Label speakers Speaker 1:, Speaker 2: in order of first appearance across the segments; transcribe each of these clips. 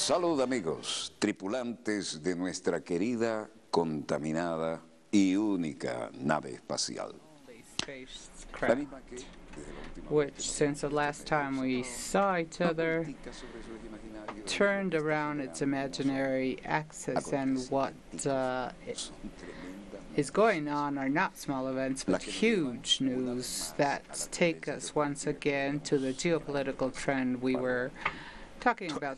Speaker 1: Salud, amigos, tripulantes de nuestra querida, contaminada y única nave espacial.
Speaker 2: Which, since the last time we saw each other, turned around its imaginary axis, and what is going on are not small events, but huge news that take us once again to the geopolitical trend we were talking about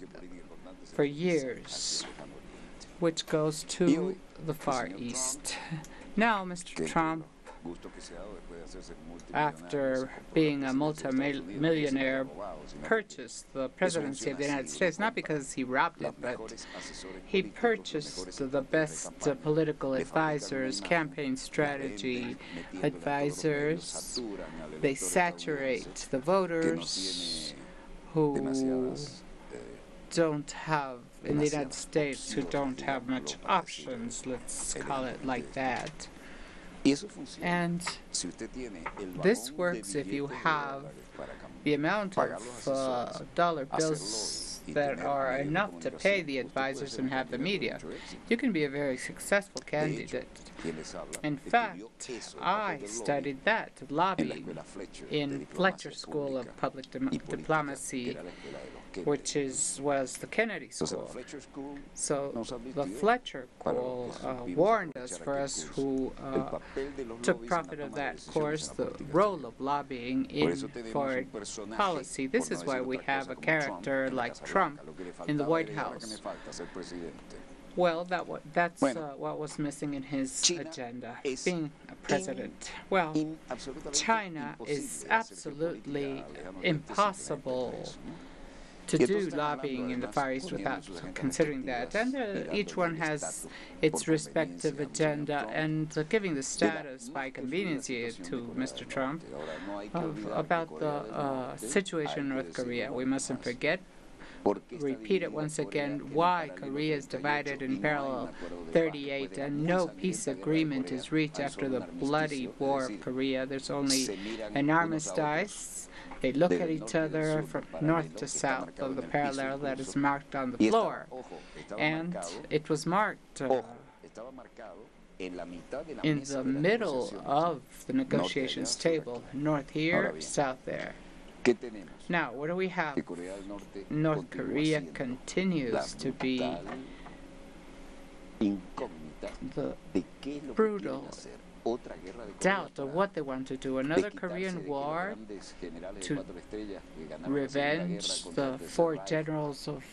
Speaker 2: for years, which goes to the Far East. Now, Mr. Trump, after being a multimillionaire, purchased the presidency of the United States, not because he robbed it, but he purchased the best political advisors, campaign strategy advisors. They saturate the voters who don't have, in the United States, who don't have much options, let's call it like that. And this works if you have the amount of dollar bills that are enough to pay the advisors and have the media. You can be a very successful candidate. In fact, I studied that, lobbying, in Fletcher School of Public Diplomacy, which was the Kennedy School. So the Fletcher School warned us, for us who took profit of that course, the role of lobbying in foreign policy. This is why we have a character like Trump in the White House. Well, that's what was missing in his agenda, being a president. Well, China is absolutely impossible to do lobbying in the Far East without considering that. And each one has its respective agenda, and giving the status by convenience to Mr. Trump about the situation in North Korea. We mustn't forget, repeat it once again, why Korea is divided in parallel 38 and no peace agreement is reached after the bloody war of Korea. There's only an armistice. They look at each other from north to south of the parallel that is marked on the floor. And it was marked in the middle of the negotiations table, north here, south there. Now, what do we have? North Korea continues to be the brutal doubt of what they want to do. Another Korean war to revenge the four generals of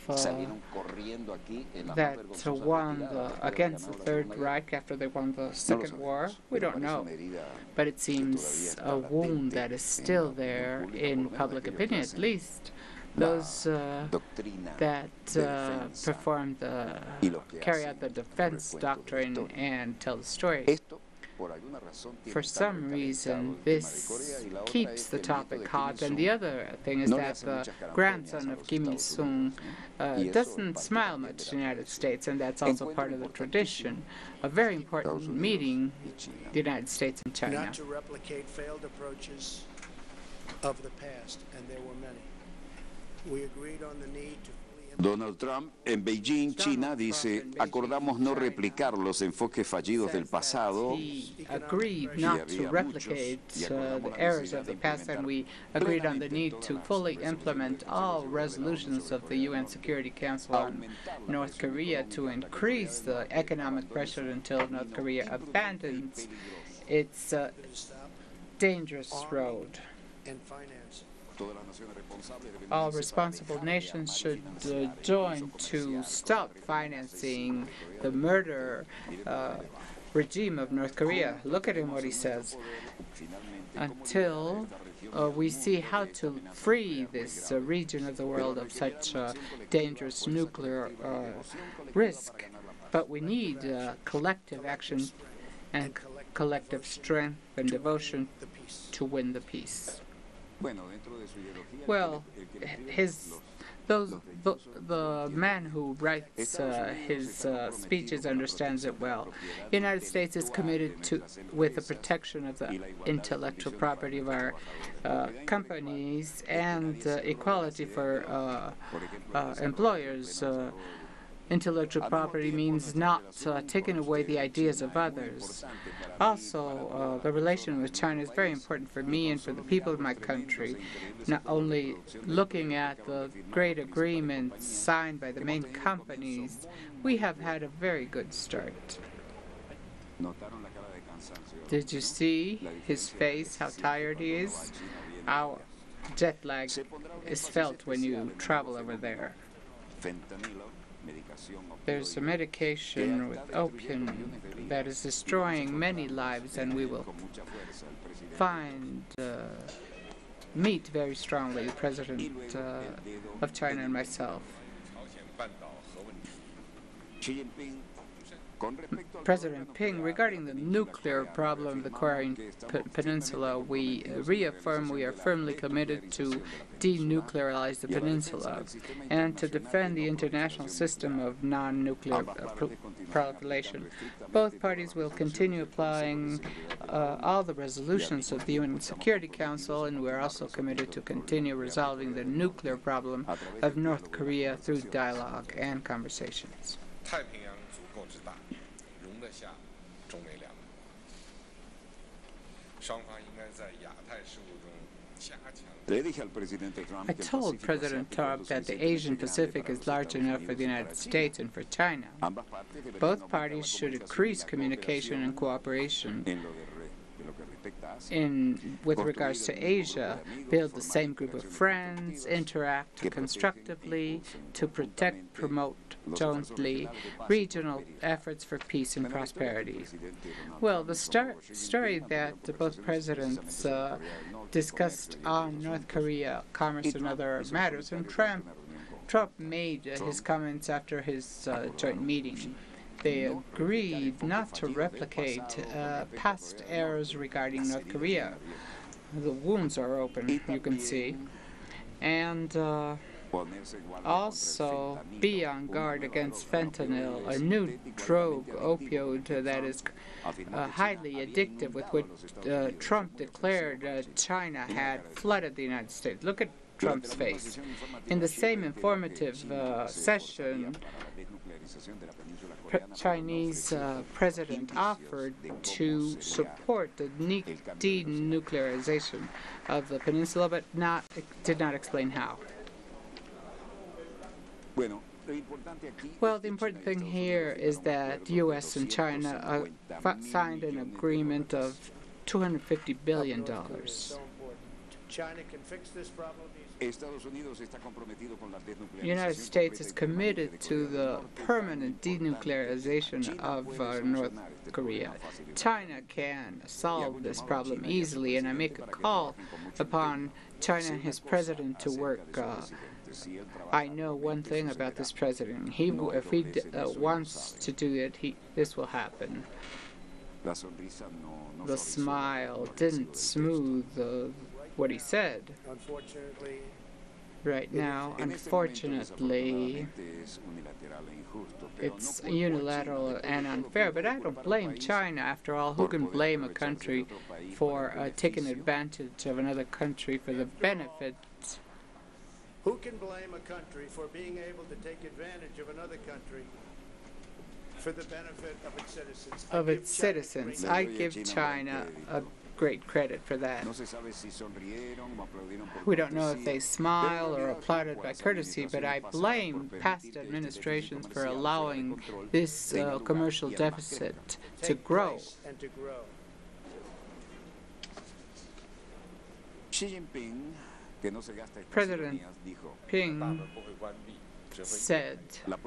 Speaker 2: that won against the Third Reich after they won the Second War. We don't know. But it seems a wound that is still there in public opinion, at least those that carry out the defense doctrine and tell the story. For some reason, this keeps the topic hot. And the other thing is that the grandson of Kim Il-sung doesn't smile much in the United States, and that's also part of the tradition. A very important meeting, the United States and China.
Speaker 3: Not to replicate failed approaches of the past, and there were many. We agreed on the need to
Speaker 1: Donald Trump en Beijing, China, dice, acordamos no replicar los enfoques fallidos del pasado.
Speaker 2: He agreed not to replicate the errors of the past, and we agreed on the need to fully implement all resolutions of the UN Security Council on North Korea to increase the economic pressure until North Korea abandons its dangerous road. All responsible nations should join to stop financing the murder regime of North Korea. Look at him, what he says. Until we see how to free this region of the world of such dangerous nuclear risk. But we need collective action and collective strength and devotion to win the peace. Well, his The man who writes his speeches understands it well. The United States is committed with the protection of the intellectual property of our companies and equality for employers. Intellectual property means not taking away the ideas of others. Also, the relation with China is very important for me and for the people of my country, not only looking at the great agreements signed by the main companies. We have had a very good start. Did you see his face, how tired he is? How jet lag is felt when you travel over there. There's a medication with opium that is destroying many lives, and we will meet very strongly the President of China and myself. President Ping, regarding the nuclear problem of the Korean Peninsula, we reaffirm we are firmly committed to denuclearize the peninsula and to defend the international system of non-nuclear proliferation. Both parties will continue applying all the resolutions of the UN Security Council, and we are also committed to continue resolving the nuclear problem of North Korea through dialogue and conversations. I told President Trump that the Asian Pacific is large enough for the United States and for China. Both parties should increase communication and cooperation with regards to Asia, build the same group of friends, interact constructively to protect, promote jointly regional efforts for peace and prosperity. Well, the story that both presidents discussed on North Korea, commerce, and other matters, and Trump made his comments after his joint meeting. They agreed not to replicate past errors regarding North Korea. The wounds are open, you can see. And also be on guard against fentanyl, a new drug opioid that is highly addictive, with which Trump declared China had flooded the United States. Look at Trump's face. In the same informative session, Chinese president offered to support the denuclearization of the peninsula, but did not explain how. Well, the important thing here is that U.S. and China signed an agreement of $250 billion.
Speaker 3: China can fix this problem.
Speaker 2: The United States is committed to the permanent denuclearization of North Korea. China can solve this problem easily, and I make a call upon China and his president to work. I know one thing about this president. If he wants to do it, this will happen. The smile didn't smooth what he said.
Speaker 3: Unfortunately,
Speaker 2: right now, unfortunately, it's unilateral and unfair, but I don't blame China. After all, who can blame a country for taking advantage of another country for the benefit?
Speaker 3: Who can blame a country for being able to take advantage of another country for the benefit of its citizens?
Speaker 2: I give China a great credit for that. We don't know if they smiled or applauded by courtesy, but I blame past administrations for allowing this commercial deficit to grow. President Ping said that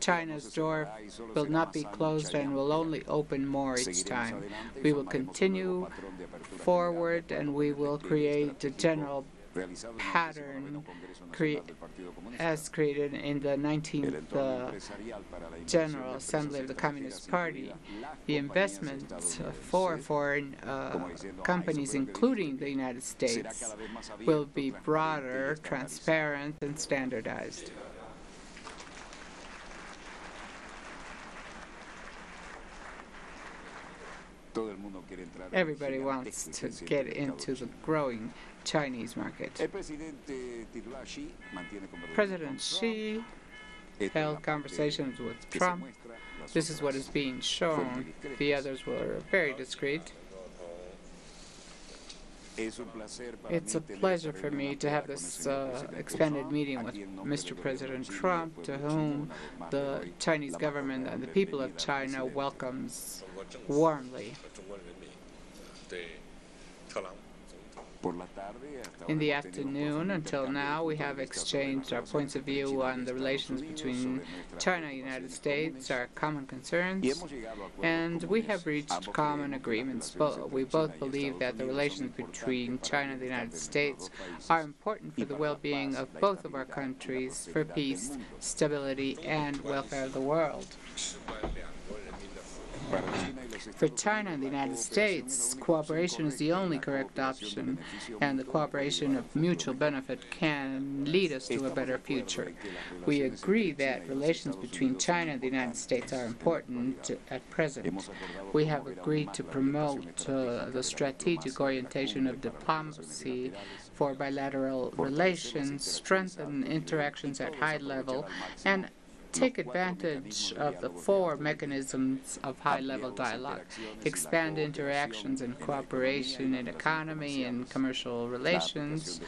Speaker 2: China's door will not be closed and will only open more each time. We will continue forward, and we will create a general pattern as created in the 19th General Assembly of the Communist Party. The investments for foreign companies, including the United States, will be broader, transparent, and standardized. Everybody wants to get into the growing Chinese market. President Xi held conversations with Trump. This is what is being shown. The others were very discreet. It's a pleasure for me to have this expanded meeting with Mr. President Trump, to whom the Chinese government and the people of China welcomes warmly. In the afternoon, until now, we have exchanged our points of view on the relations between China and the United States, our common concerns, and we have reached common agreements. We both believe that the relations between China and the United States are important for the well-being of both of our countries, for peace, stability, and welfare of the world. For China and the United States, cooperation is the only correct option, and the cooperation of mutual benefit can lead us to a better future. We agree that relations between China and the United States are important at present. We have agreed to promote the strategic orientation of diplomacy for bilateral relations, strengthen interactions at high level, and take advantage of the four mechanisms of high-level dialogue, expand interactions and cooperation in economy and commercial relations,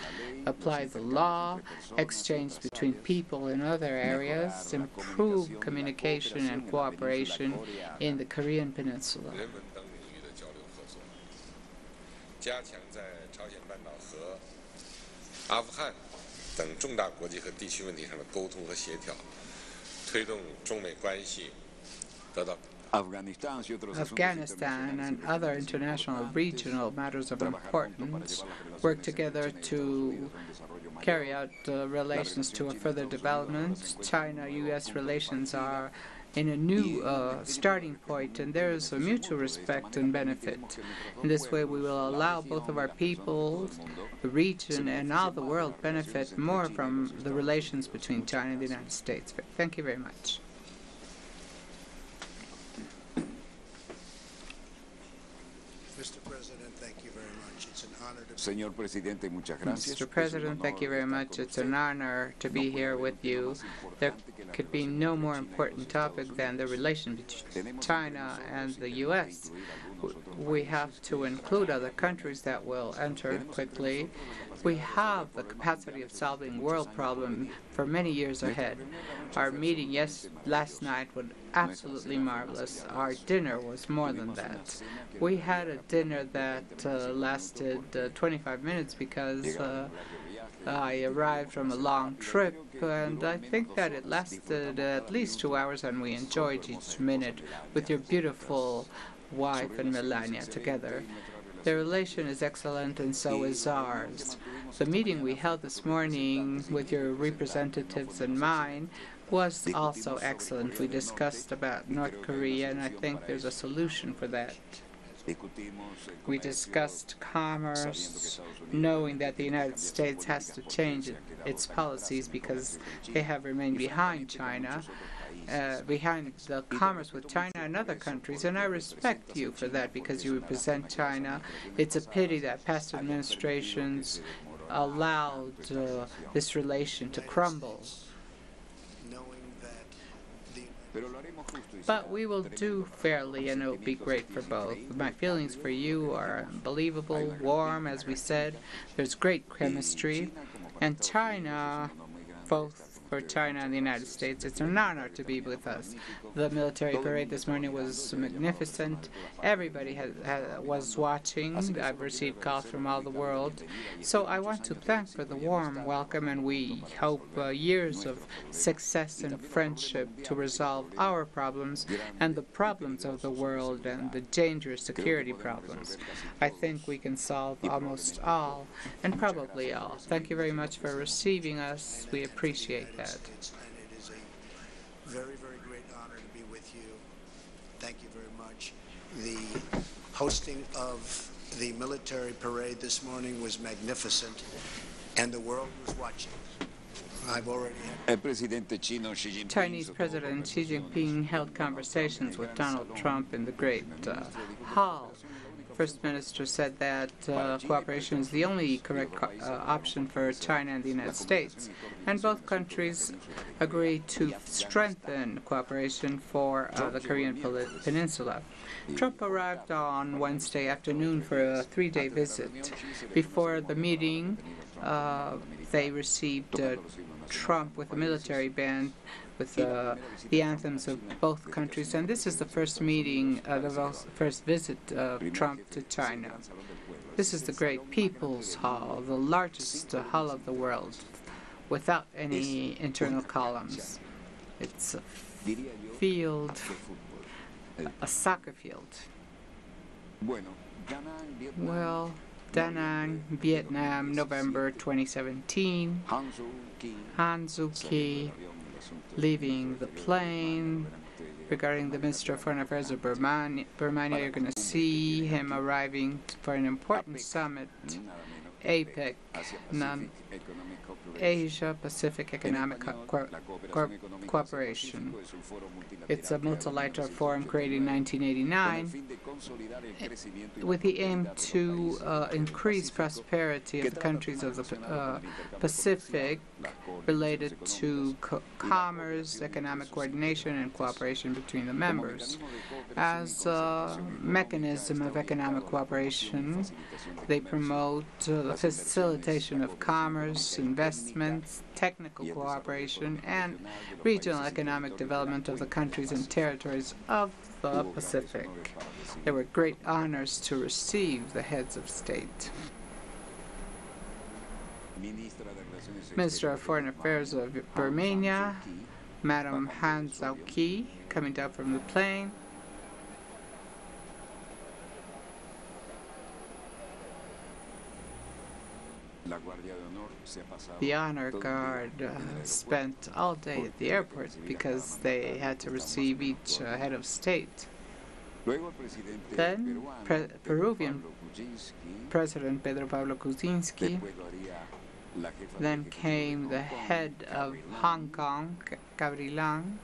Speaker 2: apply the law, exchange between people in other areas, improve communication and cooperation in the Korean Peninsula. Afghanistan and other international regional matters of importance work together to carry out relations to a further development. China-U.S. relations are in a new starting point, and there is a mutual respect and benefit. In this way, we will allow both of our peoples, the region, and all the world benefit more from the relations between China and the United States. Thank you very much.
Speaker 3: Mr. President, thank you very much. It's an honor to
Speaker 1: Señor Presidente, muchas gracias.
Speaker 2: Mr. President, thank you very much. It's an honor to be here with you. There could be no more important topic than the relation between China and the U.S. We have to include other countries that will enter quickly. We have the capacity of solving world problems for many years ahead. Our meeting last night was absolutely marvelous. Our dinner was more than that. We had a dinner that lasted 25 minutes because I arrived from a long trip, and I think that it lasted at least 2 hours, and we enjoyed each minute with your beautiful wife and Melania together. The relation is excellent, and so is ours. The meeting we held this morning with your representatives and mine was also excellent. We discussed about North Korea, and I think there's a solution for that. We discussed commerce, knowing that the United States has to change its policies because they have remained behind China, behind the commerce with China and other countries, and I respect you for that because you represent China. It's a pity that past administrations allowed this relation to crumble. But we will do fairly, and it will be great for both. My feelings for you are unbelievable, warm, as we said. There's great chemistry. And China, both for China and the United States. It's an honor to be with us. The military parade this morning was magnificent. Everybody was watching. I've received calls from all the world. So I want to thank for the warm welcome, and we hope years of success and friendship to resolve our problems and the problems of the world and the dangerous security problems. I think we can solve almost all, and probably all. Thank you very much for receiving us. We appreciate that.
Speaker 3: And it is a very, very great honor to be with you. Thank you very much. The hosting of the military parade this morning was magnificent, and the world was watching. I've already had
Speaker 2: Chinese President Xi Jinping held conversations with Donald Trump in the Great Hall. First Minister said that cooperation is the only correct option for China and the United States, and both countries agreed to strengthen cooperation for the Korean Peninsula. Trump arrived on Wednesday afternoon for a 3-day visit. Before the meeting, they received Trump with a military band with the anthems of both countries, and this is the first meeting, the first visit of Trump to China. This is the Great People's Hall, the largest hall of the world, without any internal columns. It's a field, a soccer field. Well, Da Nang, Vietnam, November 2017. Han Suu-ki leaving the plane. Regarding the Minister of Foreign Affairs of Burma, you're going to see him arriving for an important summit, APEC, Asia-Pacific Economic Cooperation. It's a multilateral forum created in 1989 with the aim to increase prosperity of the countries of the Pacific related to commerce, economic coordination, and cooperation between the members. As a mechanism of economic cooperation, they promote the facilitation of commerce, investments, technical cooperation, and regional economic development of the countries and territories of the Pacific. There were great honors to receive the heads of state. Minister of Foreign Affairs of Burma, Madam Han Suu-ki, coming down from the plane. The honor guard spent all day at the airport because they had to receive each head of state. Then Peruvian President Pedro Pablo Kuczynski. Then came the head of Hong Kong, Catalan,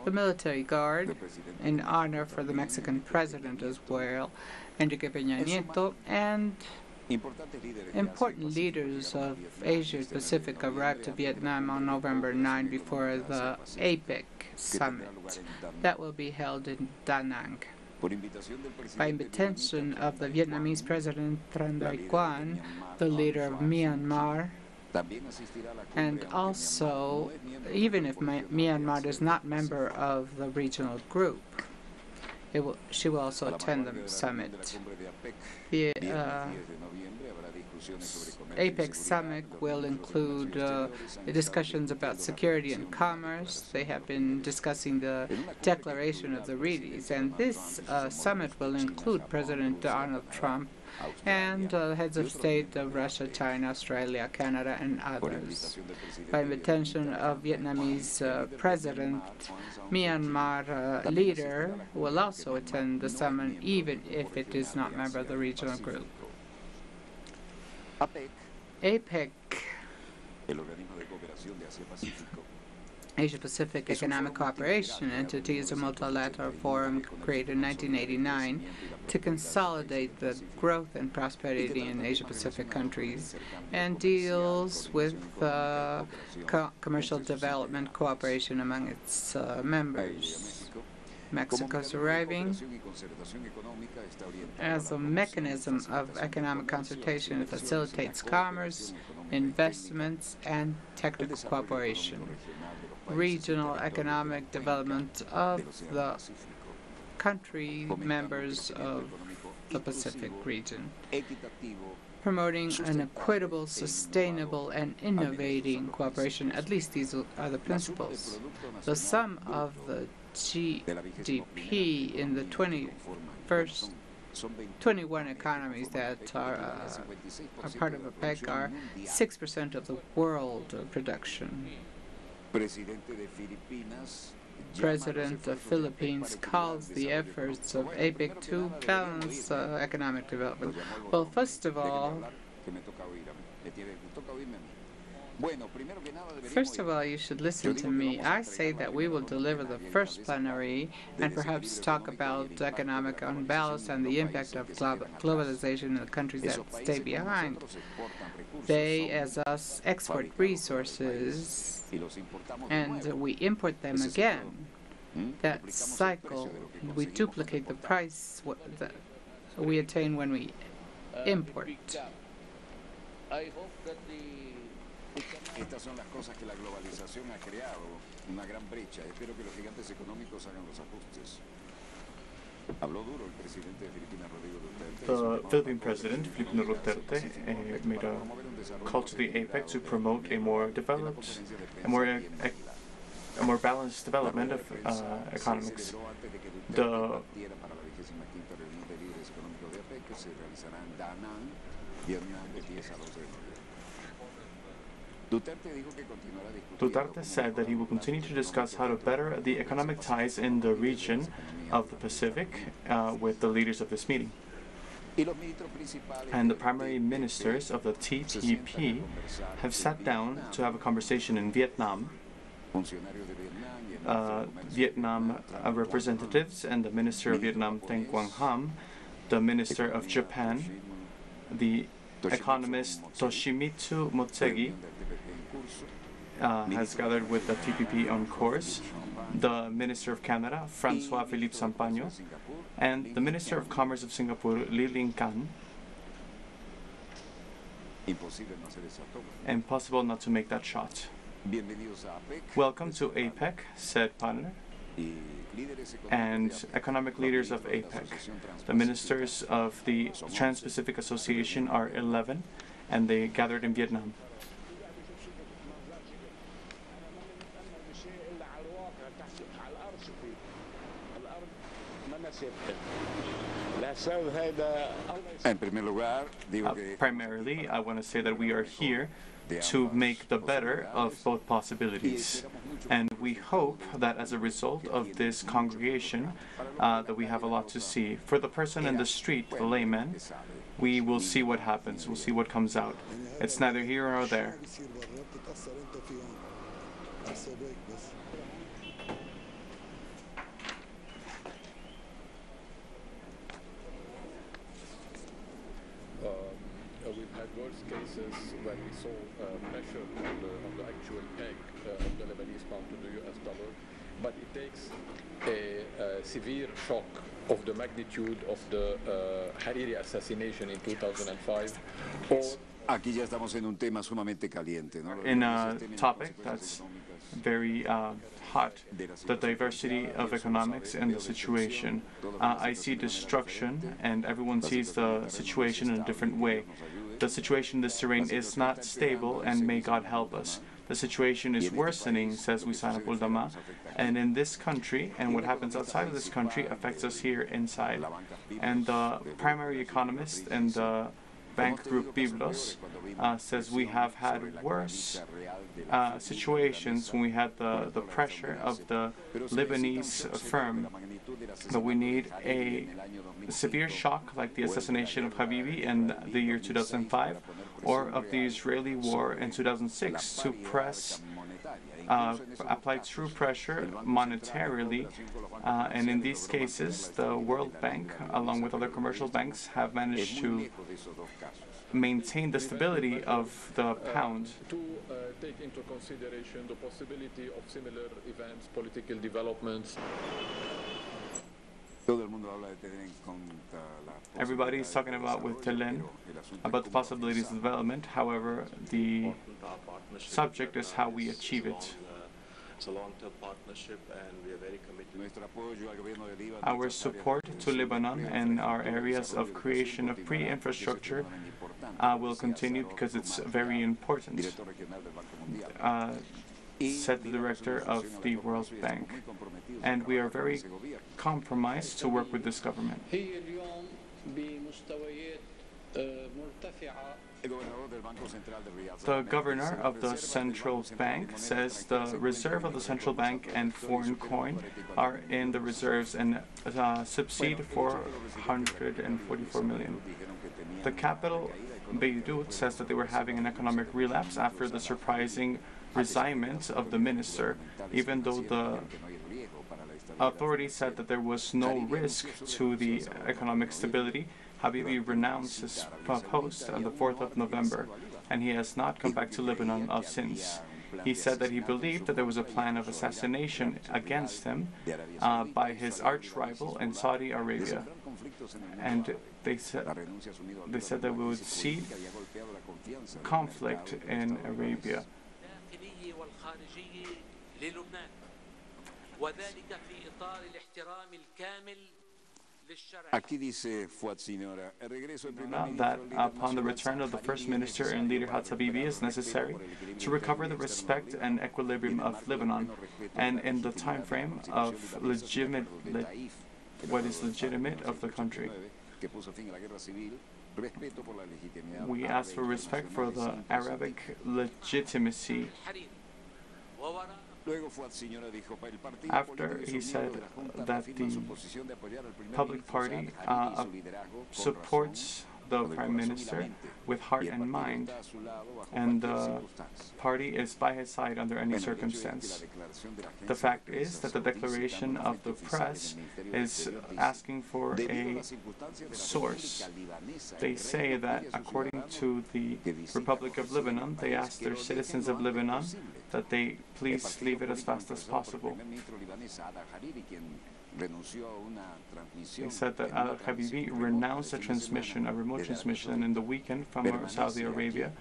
Speaker 2: the military guard, in honor for the Mexican president as well, Enrique Peña Nieto, and important leaders of Asia Pacific arrived to Vietnam on November 9 before the APEC summit that will be held in Da Nang. By invitation of the Vietnamese President Tran Dai Quan, the leader of Myanmar, and also, even if Myanmar is not member of the regional group, she will also attend the summit. The APEC summit will include discussions about security and commerce. They have been discussing the declaration of the Reedies, and this summit will include President Donald Trump and heads of state of Russia, China, Australia, Canada, and others. By invitation of Vietnamese President, Myanmar leader will also attend the summit, even if it is not a member of the regional group. APEC, Asia-Pacific Economic Cooperation entity, is a multilateral forum created in 1989 to consolidate the growth and prosperity in Asia-Pacific countries and deals with commercial development cooperation among its members. Mexico's arriving as a mechanism of economic consultation that facilitates commerce, investments, and technical cooperation, regional economic development of the country members of the Pacific region, promoting an equitable, sustainable, and innovating cooperation. At least these are the principles. The sum of the GDP in the 21 economies that are part of APEC are 6% of the world production. President of Philippines calls the efforts of APEC to balance economic development. Well, first of all, you should listen to me. I say that we will deliver the first plenary and perhaps talk about economic unbalance and the impact of globalization in the countries that stay behind. They, as us, export resources, and we import them again. That cycle, we duplicate the price that we attain when we import.
Speaker 4: I hope that
Speaker 1: Estas son las cosas que la globalización ha creado, una gran brecha. Espero que los gigantes económicos hagan los ajustes. Habló duro el presidente de Filipinas, Rodrigo Duterte.
Speaker 5: The Philippine President, Filipino Duterte, made a call to the APEC to promote a more developed, a more balanced development of economics. The Duterte said that he will continue to discuss how to better the economic ties in the region of the Pacific with the leaders of this meeting. And the primary ministers of the TPP have sat down to have a conversation in Vietnam. Vietnam representatives and the Minister of Vietnam, Teng Quang Ham, the Minister of Japan, the economist Toshimitsu Motegi, has gathered with the TPP on course, the Minister of Canada, François-Philippe Sampaio, and the Minister of Commerce of Singapore, Lee Ling Kan. Impossible not to make that shot. Welcome to APEC, said partner, and economic leaders of APEC. The ministers of the Trans-Pacific Association are 11, and they gathered in Vietnam. Primarily, I want to say that we are here to make the better of both possibilities. And we hope that as a result of this congregation, that we have a lot to see. For the person in the street, the layman, we will see what happens. We'll see what comes out. It's neither here nor there.
Speaker 4: We've had worse cases when we saw pressure on the actual peg of the Lebanese pound to the US dollar, but it takes a severe shock of the magnitude of the Hariri assassination in 2005.
Speaker 1: Aquí ya estamos en un tema sumamente caliente, ¿no?
Speaker 5: In a topic that's very hot, the diversity of economics and the situation. I see destruction, and everyone sees the situation in a different way. The situation in this terrain is not stable, and may God help us. The situation is worsening, says Wisana Puldama, and in this country, and what happens outside of this country affects us here inside. And the primary economist and the bank group Biblos says we have had worse situations when we had the pressure of the Lebanese firm, but we need a severe shock like the assassination of Habibi in the year 2005 or of the Israeli war in 2006 to press apply true pressure monetarily, and in these cases the World Bank, along with other commercial banks, have managed to maintain the stability of the pound.
Speaker 4: To take into consideration the possibility of similar events, political developments.
Speaker 5: Everybody's talking about with Telen about the possibilities of development. However, the subject is how we achieve it.
Speaker 6: It's a long-term partnership, and we are very committed.
Speaker 5: Our support to Lebanon and our areas of creation of pre-infrastructure will continue because it's very important, said the director of the World Bank. And we are very compromised to work with this government. The governor of the central bank says the reserve of the central bank and foreign coin are in the reserves and subside 444 million. The capital, Beirut, says that they were having an economic relapse after the surprising resignment of the minister, even though the authorities said that there was no risk to the economic stability. Habibi renounced his post on the 4th of November, and he has not come back to Lebanon since. He said that he believed that there was a plan of assassination against him by his arch-rival in Saudi Arabia. And they said that we would see conflict in Arabia. That upon the return of the First Minister and leader Habibi is necessary to recover the respect and equilibrium of Lebanon, and in the time frame of what is legitimate of the country. We ask for respect for the Arabic legitimacy. After he said that the public party supports the Prime Minister with heart and mind, and the party is by his side under any circumstance. The fact is that the declaration of the press is asking for a source. They say that according to the Republic of Lebanon, they asked their citizens of Lebanon that they please leave it as fast as possible. He said that Al-Habibi renounced a transmission, a remote transmission in the weekend from Saudi Arabia,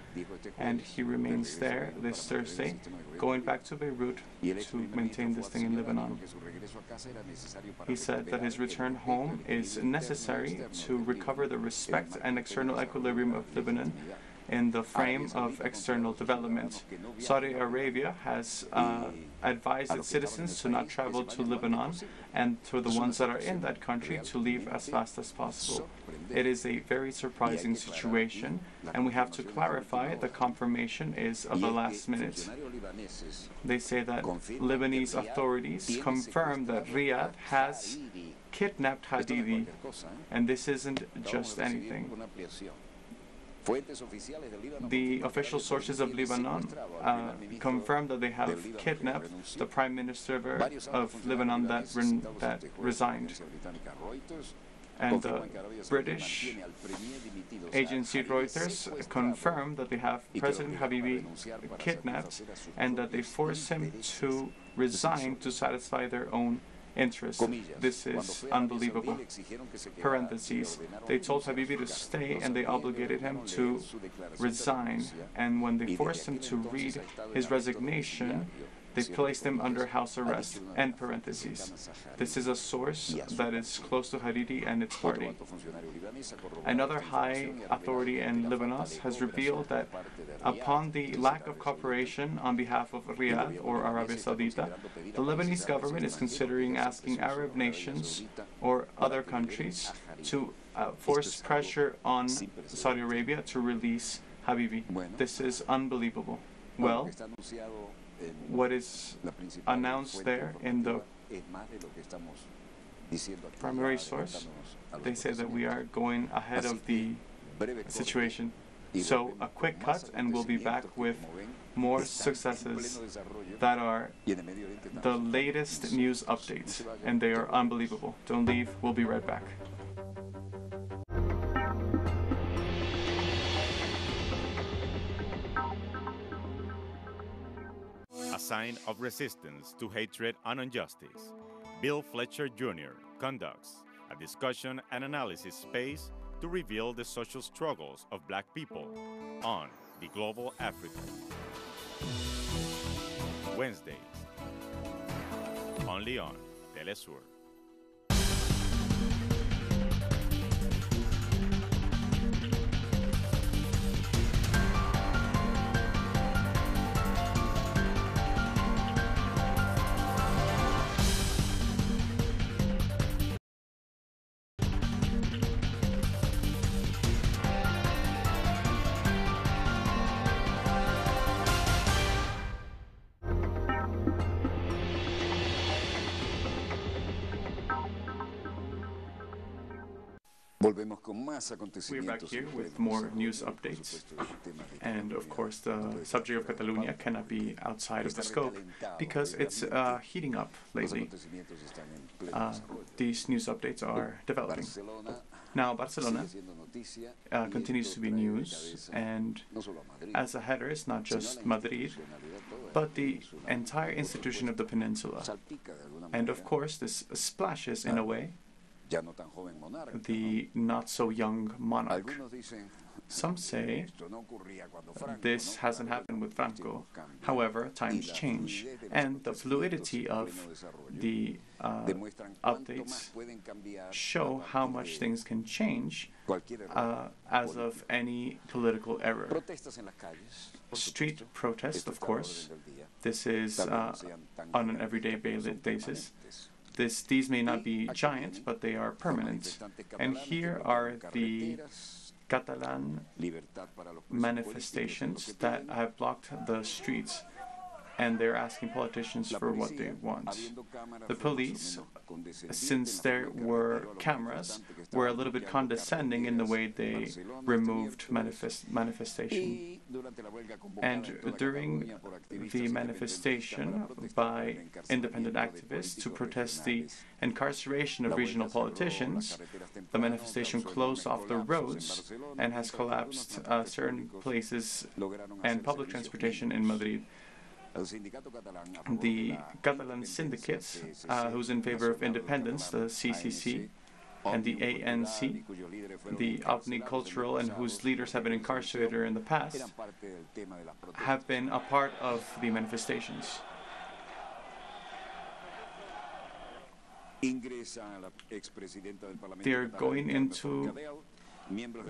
Speaker 5: and he remains there this Thursday, going back to Beirut to maintain this thing in Lebanon. He said that his return home is necessary to recover the respect and external equilibrium of Lebanon in the frame of external development. Saudi Arabia has advised its citizens to not travel to Lebanon, and to the ones that are in that country to leave as fast as possible. It is a very surprising situation, and we have to clarify the confirmation is of the last minute. They say that Lebanese authorities confirm that Riyadh has kidnapped Hadidi, and this isn't just anything. The official sources of Lebanon confirm that they have kidnapped the Prime Minister of Lebanon that resigned. And the British agency Reuters confirmed that they have President Habibi kidnapped and that they forced him to resign to satisfy their own interests. This is unbelievable. Parentheses. They told Habibi to stay and they obligated him to resign. And when they forced him to read his resignation, they placed him under house arrest. End parentheses. This is a source that is close to Hariri and its party. Another high authority in Lebanon has revealed that upon the lack of cooperation on behalf of Riyadh or Arabia Saudita, the Lebanese government is considering asking Arab nations or other countries to force pressure on Saudi Arabia to release Habibi. This is unbelievable. Well, what is announced there in the primary source, they say that we are going ahead of the situation. So a quick cut and we'll be back with more successes that are the latest news updates, and they are unbelievable. Don't leave, we'll be right back.
Speaker 7: A sign of resistance to hatred and injustice, Bill Fletcher Jr. conducts a discussion and analysis space to reveal the social struggles of Black people on the Global Africa. Wednesdays, only on Telesur.
Speaker 5: We're back here with more news updates. And of course, the subject of Catalonia cannot be outside of the scope because it's heating up lately. These news updates are developing. Now, Barcelona continues to be news, and as a header, it's not just Madrid, but the entire institution of the peninsula. And of course, this splashes, in a way, the not-so-young monarch. Some say this hasn't happened with Franco. However, times change, and the fluidity of the updates show how much things can change as of any political error. Street protest, of course. This is on an everyday basis. These may not be giant, but they are permanent. And here are the Catalan manifestations that have blocked the streets, and they're asking politicians for what they want. The police, since there were cameras, were a little bit condescending in the way they removed manifestation. And during the manifestation by independent activists to protest the incarceration of regional politicians, the manifestation closed off the roads and has collapsed certain places and public transportation in Madrid. The Catalan syndicates, who's in favor of independence, the CCC, and the ANC, the omnicultural and whose leaders have been incarcerated in the past, have been a part of the manifestations. They are going into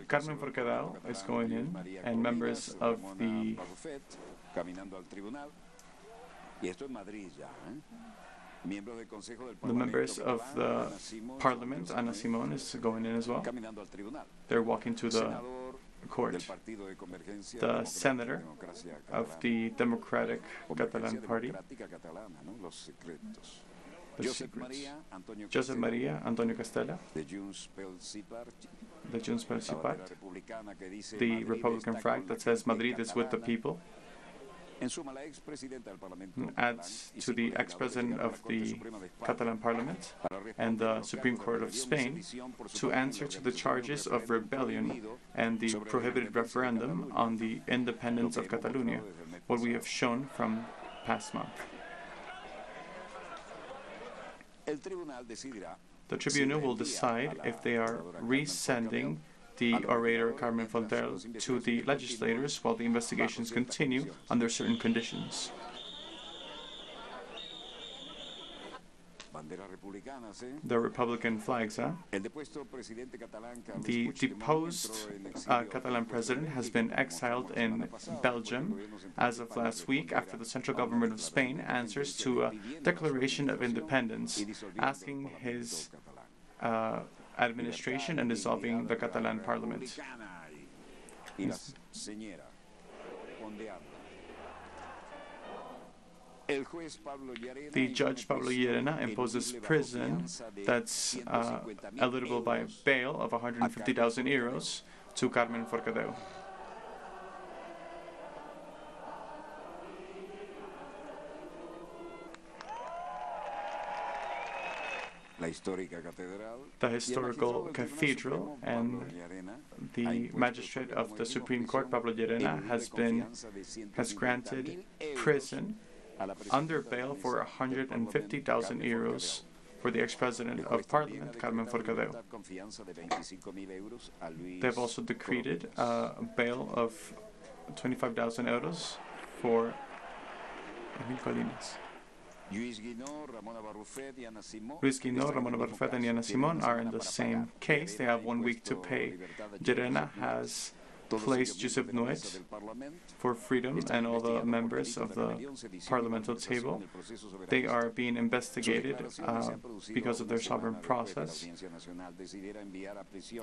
Speaker 5: Carmen Forcadell is going in, and members of the members of the parliament, Ana Simón, is going in as well. They're walking to the court. The senator of the Democratic Catalan Party, the secrets, Josep María Antonio Castella, the Junts pel Sí part, the Republican flag that says Madrid is with the people, adds to the ex-president of the Catalan Parliament and the Supreme Court of Spain to answer to the charges of rebellion and the prohibited referendum on the independence of Catalonia, what we have shown from past month. The tribunal will decide if they are resending the orator Carmen Forcadell to the legislators while the investigations continue under certain conditions. The Republican flags, huh? The deposed Catalan president has been exiled in Belgium as of last week after the central government of Spain answers to a declaration of independence, asking his administration and dissolving the Catalan parliament. The judge Pablo Llerena imposes prison that's eligible by bail of 150,000 euros to Carmen Forcadell. The historical cathedral and the magistrate of the Supreme Court, Pablo Llerena, has granted prison under bail for 150,000 euros for the ex-president of Parliament, Carmen Forcadell. They have also decreed a bail of 25,000 euros for Emil Colinas. Luis Guinó, Ramona Barrufet, and Yana Simon are in the same case. They have 1 week to pay. Llerena has placed Josep Nuet for freedom and all the members of the parliamentary table. They are being investigated because of their sovereign process,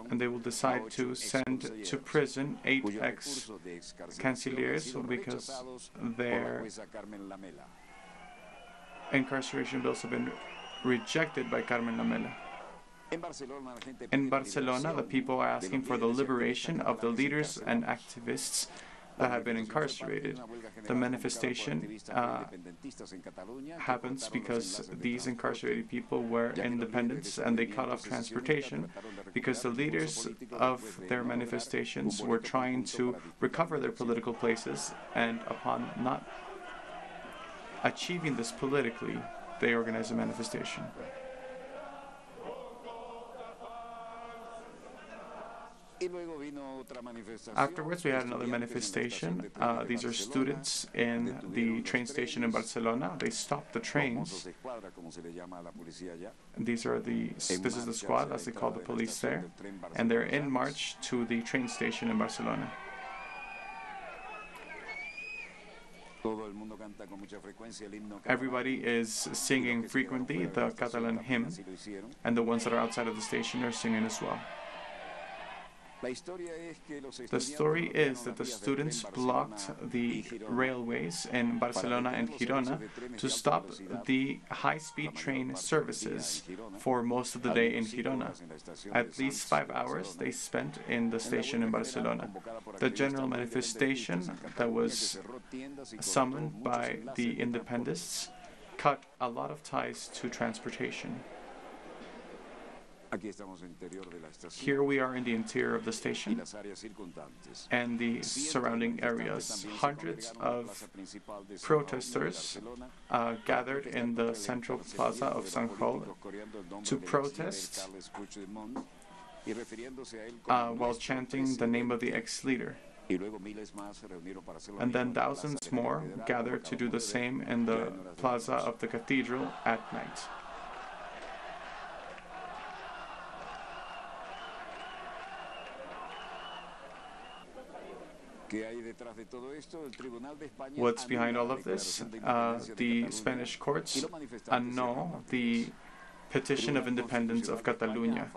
Speaker 5: and they will decide to send to prison 8 ex-cancilleers because their incarceration bills have been rejected by Carmen Lamela. In Barcelona, the people are asking for the liberation of the leaders and activists that have been incarcerated. The manifestation happens because these incarcerated people were independents and they cut off transportation because the leaders of their manifestations were trying to recover their political places, and upon not achieving this politically, they organized a manifestation. Afterwards, we had another manifestation. These are students in the train station in Barcelona. They stopped the trains. This is the squad, as they call the police there, and they're in march to the train station in Barcelona. Everybody is singing frequently the Catalan hymn, and the ones that are outside of the station are singing as well. The story is that the students blocked the railways in Barcelona and Girona to stop the high-speed train services for most of the day in Girona. At least 5 hours they spent in the station in Barcelona. The general manifestation that was summoned by the independentists cut a lot of ties to transportation. Here we are in the interior of the station and the surrounding areas. Hundreds of protesters gathered in the central plaza of San Juan to protest while chanting the name of the ex-leader. And then thousands more gathered to do the same in the plaza of the cathedral at night. What's behind all of this? The Spanish courts annul the petition of independence of Catalonia.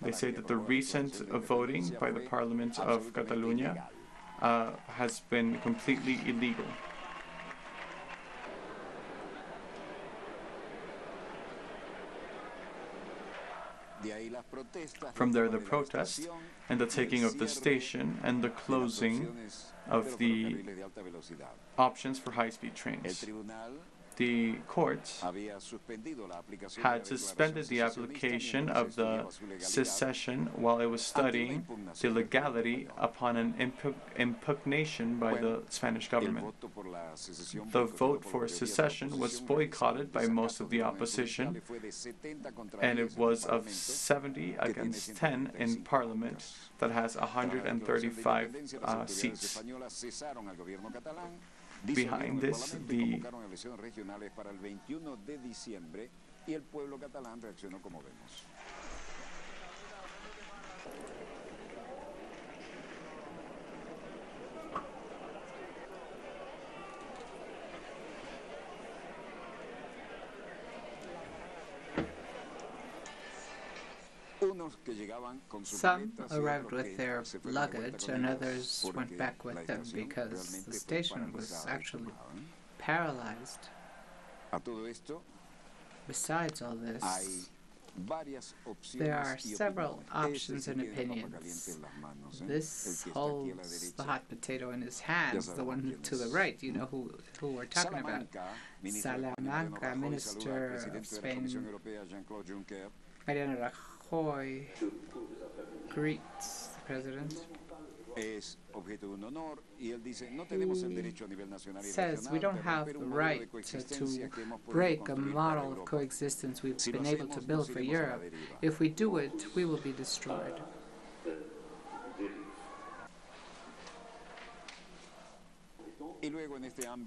Speaker 5: They say that the recent voting by the Parliament of Catalonia has been completely illegal. From there, the protest and the taking of the station and the closing of the options for high-speed trains. The courts had suspended the application of the secession while it was studying the legality upon an impugnation by the Spanish government. The vote for secession was boycotted by most of the opposition, and it was of 70 against 10 in Parliament that has 135 seats. Behind this,
Speaker 2: some arrived with their luggage and others went back with them because the station was actually paralyzed. Besides all this, there are several options and opinions. This holds the hot potato in his hands, the one to the right, you know who we're talking about. Salamanca, Minister of Spain, Mariano Rajoy, greets the president. says we don't have the right to break a model of coexistence we've been able to build for Europe. If we do it, we will be destroyed.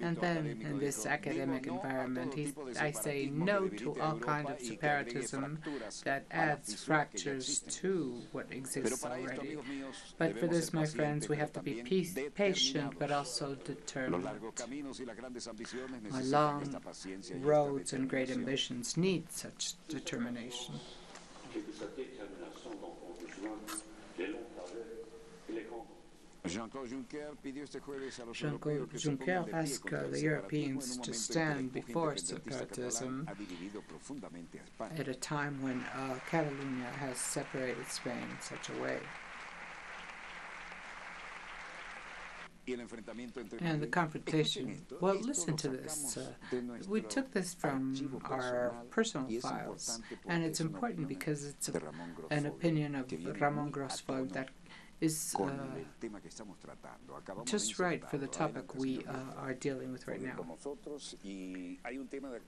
Speaker 2: And then, in this academic environment, I say no to all kinds of separatism that adds fractures to what exists already. But for this, my friends, we have to be patient, but also determined. Our long roads and great ambitions need such determination. Jean-Claude Juncker asked the Europeans to stand before separatism at a time when Catalonia has separated Spain in such a way. And the confrontation, well, listen to this. We took this from our personal files, and it's important because it's an opinion of Ramon Grosfold that is just right for the topic we are dealing with right now.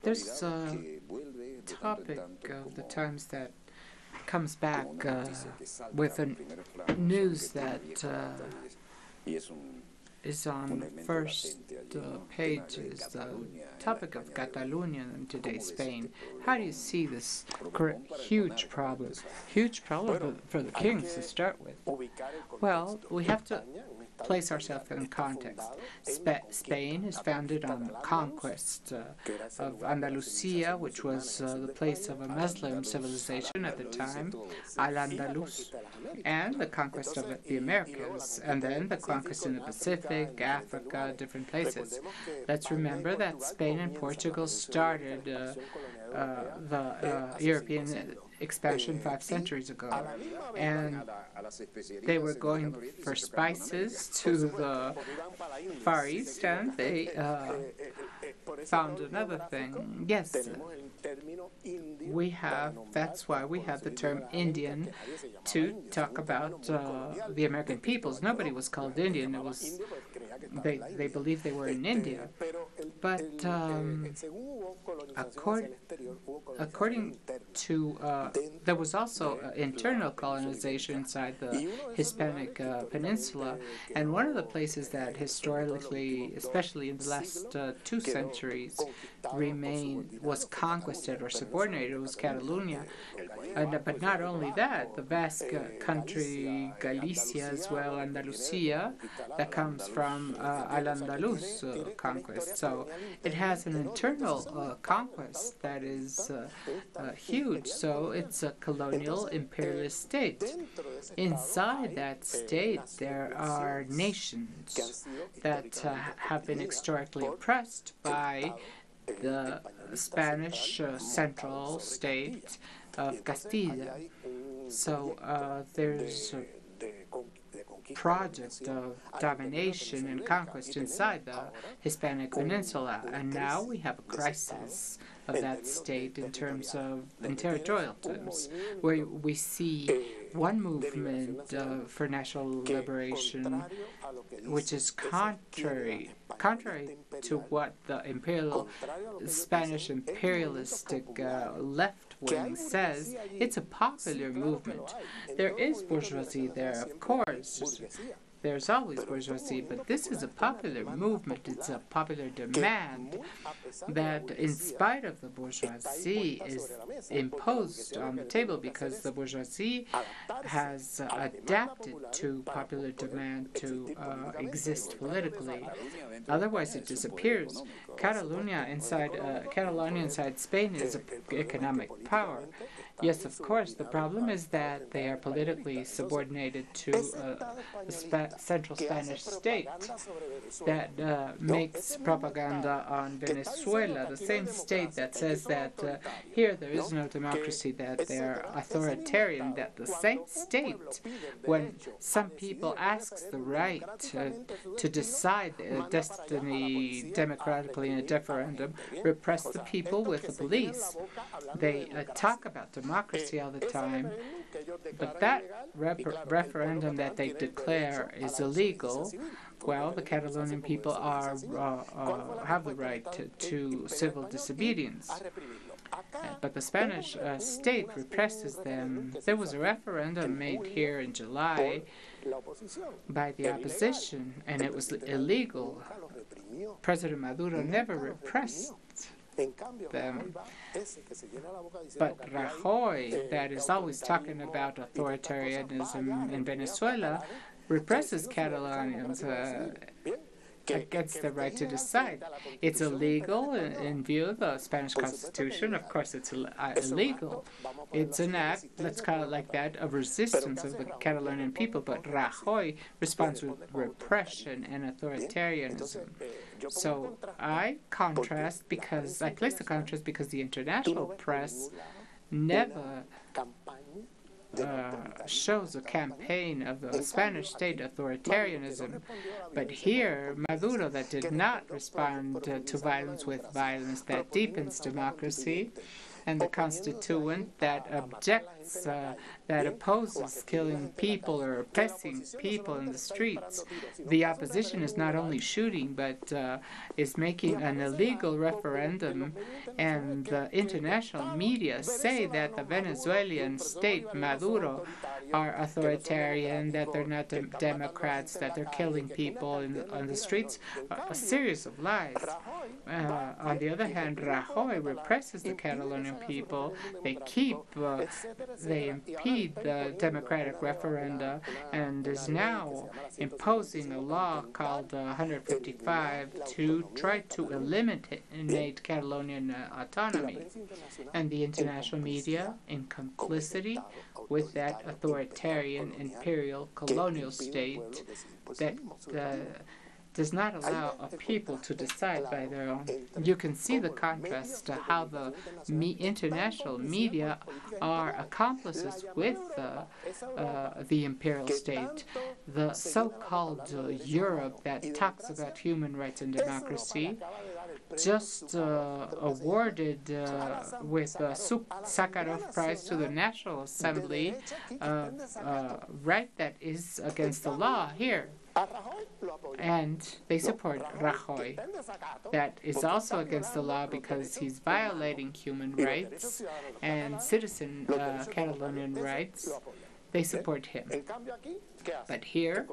Speaker 2: There's a topic of the times that comes back with news that is on first pages, the topic of Catalonia and today Spain. How do you see this huge problem? Huge problem for the kings to start with. Well, we have to place ourselves in context. Spain is founded on the conquest of Andalusia, which was the place of a Muslim civilization at the time, Al-Andalus, and the conquest of the Americas, and then the conquest in the Pacific, Africa, different places. Let's remember that Spain and Portugal started the European expansion 5 centuries ago, and they were going for spices to the Far East, and they found another thing. Yes, that's why we have the term Indian to talk about the American peoples. Nobody was called Indian. It was they believed they were in India. But according to there was also internal colonization inside the Hispanic Peninsula, and one of the places that historically, especially in the last 2 centuries, was conquered or subordinated was Catalonia. But not only that, the Basque country, Galicia as well, Andalusia, that comes from Al-Andalus conquest. So it has an internal conquest that is huge. So it's a colonial imperialist state. Inside that state, there are nations that have been historically oppressed by the Spanish central state of Castilla. So there's a project of domination and conquest inside the Hispanic Peninsula, and now we have a crisis of that state in territorial terms, where we see one movement for national liberation, which is contrary to what the Spanish imperialistic left wing says. It's a popular movement. There is bourgeoisie there, of course. There's always bourgeoisie, but this is a popular movement. It's a popular demand that, in spite of the bourgeoisie, is imposed on the table because the bourgeoisie has adapted to popular demand to exist politically. Otherwise, it disappears. Catalonia inside Spain is an economic power. Yes, of course. The problem is that they are politically subordinated to the central Spanish state that makes propaganda on Venezuela, the same state that says that here there is no democracy, that they are authoritarian, that the same state, when some people ask the right to decide their destiny democratically in a referendum, repress the people with the police. They talk about democracy all the time, But that referendum that they declare is illegal. Well, the Catalonian people have the right to civil disobedience. But the Spanish state represses them. There was a referendum made here in July by the opposition, and it was illegal. President Maduro never repressed them. But Rajoy, that is always talking about authoritarianism in Venezuela, represses Catalonians against the right to decide. It's illegal in view of the Spanish Constitution. Of course, it's illegal. It's an act, let's call it like that, of resistance of the Catalonian people. But Rajoy responds with repression and authoritarianism. So I place the contrast because the international press never shows a campaign of the Spanish state authoritarianism. But here, Maduro, that did not respond to violence with violence, that deepens democracy, and the constituent that objects, that opposes killing people or oppressing people in the streets. The opposition is not only shooting, but is making an illegal referendum, and the international media say that the Venezuelan state, Maduro, are authoritarian, that they're not democrats, that they're killing people on the streets. A series of lies. On the other hand, Rajoy represses the Catalonian people. They impede the democratic referenda, and is now imposing a law called 155 to try to eliminate Catalonian autonomy. And the international media, in complicity with that authoritarian imperial colonial state that does not allow a people to decide by their own. You can see the contrast to how the international media are accomplices with the imperial state. The so-called Europe that talks about human rights and democracy just awarded with the Sakharov Prize to the National Assembly right that is against the law here. And they support Rajoy. That is also against the law because he's violating human rights and citizen Catalonian rights. They support him. But here,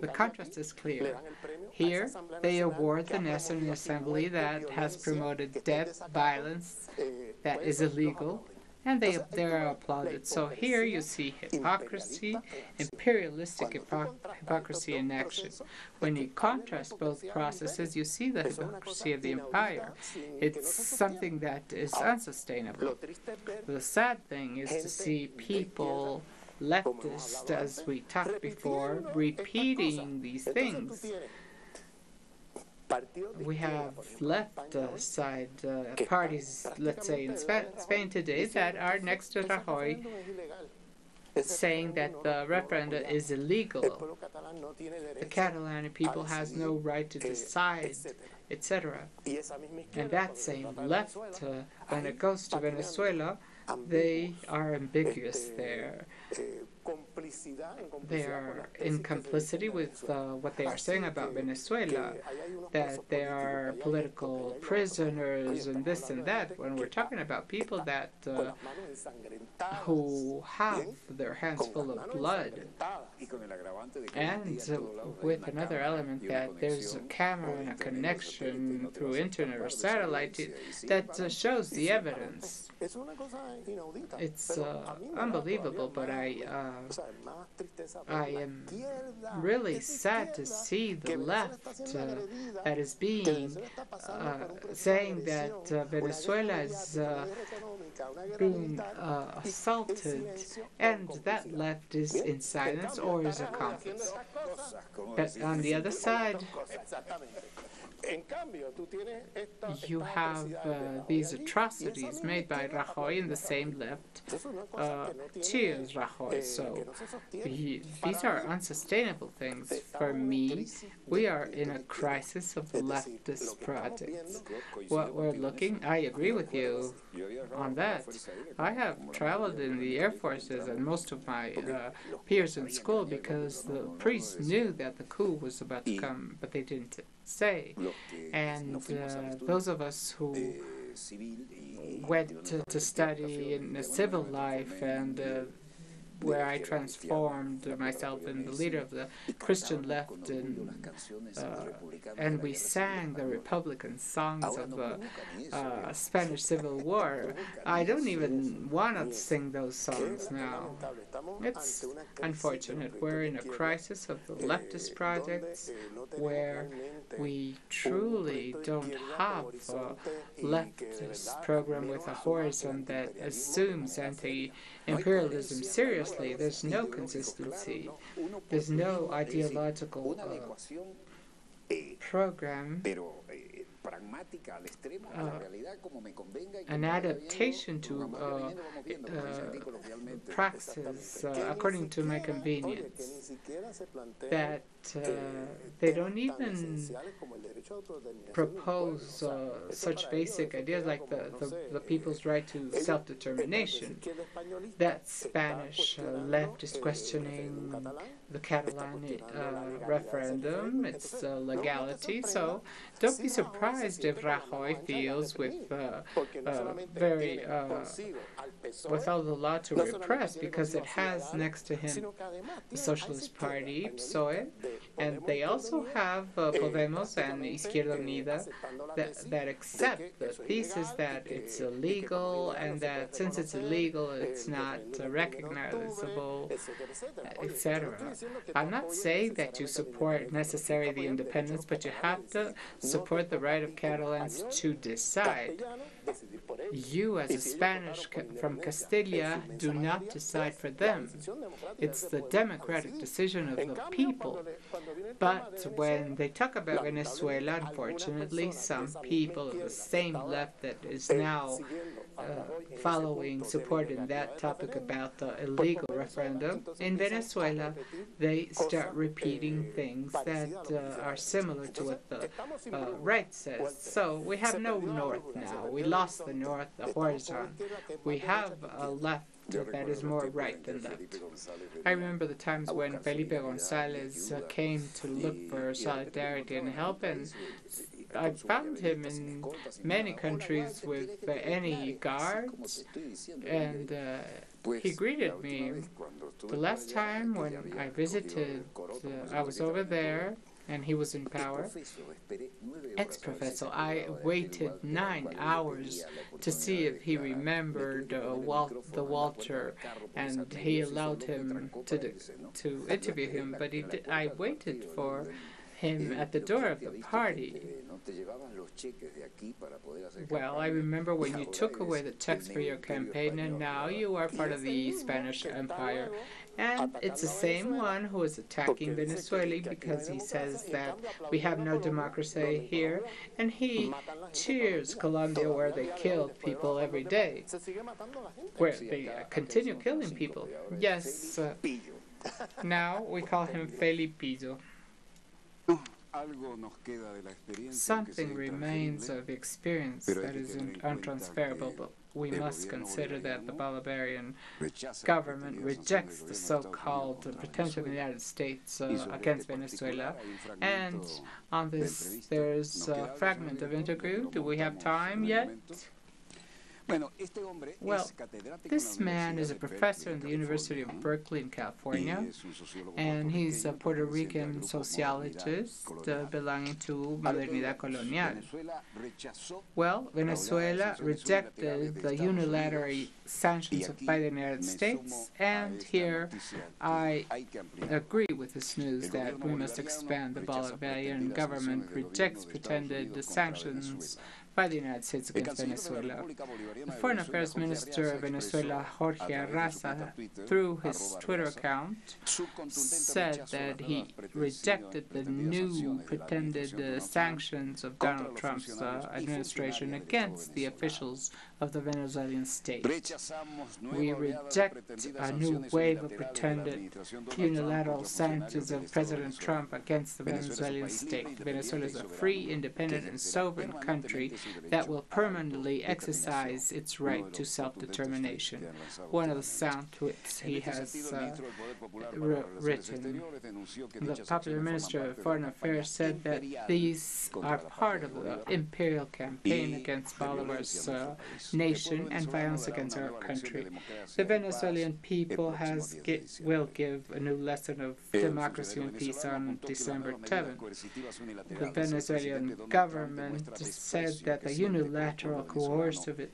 Speaker 2: the contrast is clear. Here, they award the National Assembly that has promoted death, violence, that is illegal, and they are applauded. So here you see hypocrisy, imperialistic hypocrisy in action. When you contrast both processes, you see the hypocrisy of the empire. It's something that is unsustainable. The sad thing is to see people, leftists, as we talked before, repeating these things. We have left side parties, let's say in Spain today, that are next to Rajoy, saying that the referenda is illegal. The Catalan people has no right to decide, etc. And that same left, when it goes to Venezuela, they are ambiguous there. They are in complicity with what they are saying about Venezuela, that they are political prisoners and this and that, when we're talking about people that who have their hands full of blood. And with another element that there's a camera and a connection through internet or satellite that shows the evidence. It's unbelievable, but I am really sad to see the left that is being saying that Venezuela is being assaulted, and that left is in silence or is accomplice. But on the other side, you have these atrocities made by Rajoy, and the same left cheers Rajoy. Rajoy. So these are unsustainable things. For me, we are in a crisis of leftist projects. What we're looking, I agree with you on that. I have traveled in the Air Forces and most of my peers in school because the priests knew that the coup was about to come, but they didn't say. And those of us who went to study in the civil life and where I transformed myself in the leader of the Christian left, and we sang the Republican songs of the Spanish Civil War. I don't even want to sing those songs now. It's unfortunate. We're in a crisis of the leftist projects where we truly don't have a leftist program with a horizon that assumes anti-imperialism seriously. There's no consistency. There's no ideological program, an adaptation to praxis according to my convenience, that they don't even propose such basic ideas like the people's right to self-determination. That Spanish left is questioning the Catalan referendum, its legality. So don't be surprised if Rajoy feels with without the law to repress, because it has next to him the Socialist Party, PSOE, and they also have Podemos and Izquierda Unida that accept the thesis that it's illegal, and that since it's illegal, it's not recognizable, etc. I'm not saying that you support necessarily the independence, but you have to support the right of Catalans to decide. You, as a Spanish from Castilla, do not decide for them. It's the democratic decision of the people. But when they talk about Venezuela, unfortunately, some people of the same left that is now supporting that topic about the illegal referendum, in Venezuela, they start repeating things that are similar to what the right says. So we have no north now. We lost the north, the horizon. We have a left that is more right than left. I remember the times when Felipe González came to look for solidarity and help, and I found him in many countries with any guards, and he greeted me. The last time when I visited, I was over there, and he was in power. Ex-professor, I waited 9 hours to see if he remembered the Walter, and he allowed him to interview him, but I waited for him at the door of the party. Well, I remember when you took away the checks for your campaign, and now you are part of the Spanish Empire. And it's the same one who is attacking Venezuela because he says that we have no democracy here, and he cheers Colombia, where they kill people every day, where they continue killing people. Yes, now we call him Felipillo. Something remains of experience that is untransferable, but we must consider that the Bolivarian government rejects the so-called pretension of the United States against Venezuela. And on this, there's a fragment of interview. Do we have time yet? Well, this man is a professor in the University of Berkeley in California, and he's a Puerto Rican sociologist belonging to Modernidad Colonial. Well, Venezuela rejected the unilateral sanctions by the United States, and here I agree with this news that we must expand. The Bolivarian government rejects pretended sanctions by the United States against Venezuela. The Foreign Affairs Minister of Venezuela, Jorge Arraza, through his Twitter account, said that he rejected the new pretended sanctions of Donald Trump's administration against the officials of the Venezuelan state. We reject a new wave of pretended unilateral sanctions of President Trump against the Venezuelan state. Venezuela is a free, independent, and sovereign country that will permanently exercise its right to self-determination. One of the sound tweets he has written. The popular Minister of Foreign Affairs said that these are part of the imperial campaign against Bolivar's nation and violence against our country. The Venezuelan people will give a new lesson of democracy and peace on December 7th. The Venezuelan government said that the unilateral coercive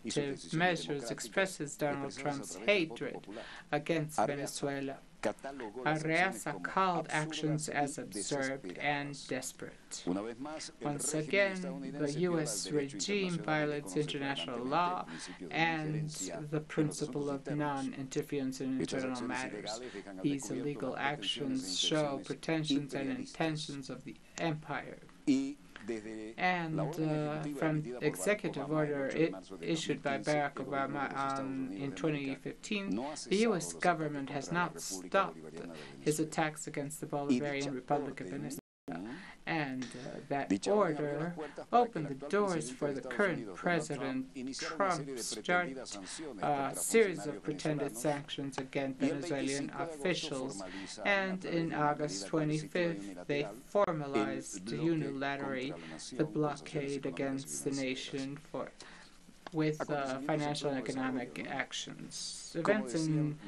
Speaker 2: measures expresses Donald Trump's hatred against Venezuela. Arreaza called actions as absurd and desperate. Once again, the U.S. regime violates international law and the principle of non-interference in internal matters. These illegal actions show pretensions and intentions of the empire. And from the executive order issued by Barack Obama in 2015, the U.S. government has not stopped his attacks against the Bolivarian Republic of Venezuela. And that order opened the doors for the current President Trump to start a series of pretended sanctions against Venezuelan officials. And in August 25th, they formalized unilaterally the blockade against the nation with financial and economic actions. Events in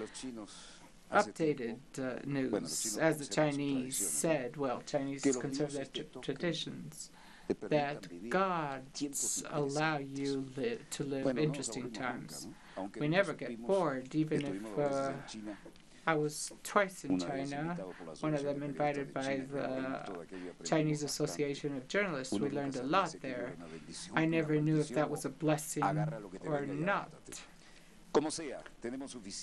Speaker 2: updated news, as the Chinese said, Chinese conserve their traditions, that gods allow you to live interesting times. We never get bored, even if I was twice in China, one of them invited by the Chinese Association of Journalists. We learned a lot there. I never knew if that was a blessing or not.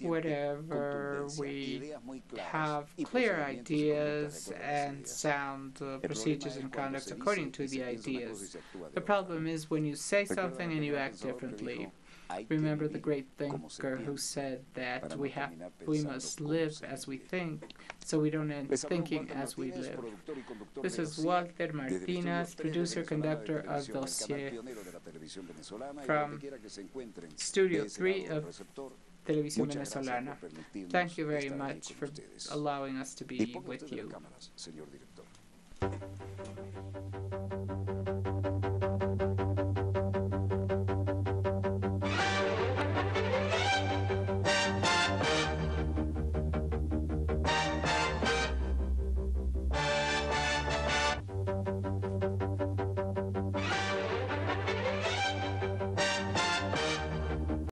Speaker 2: Whatever, we have clear ideas and sound procedures and conduct according to the ideas. The problem is when you say something and you act differently. Remember the great thinker who said that we must live as we think, so we don't end thinking as we live. This is Walter Martinez, producer, conductor of Dossier, from Studio 3 of Televisión Venezolana. Thank you very much for allowing us to be with you.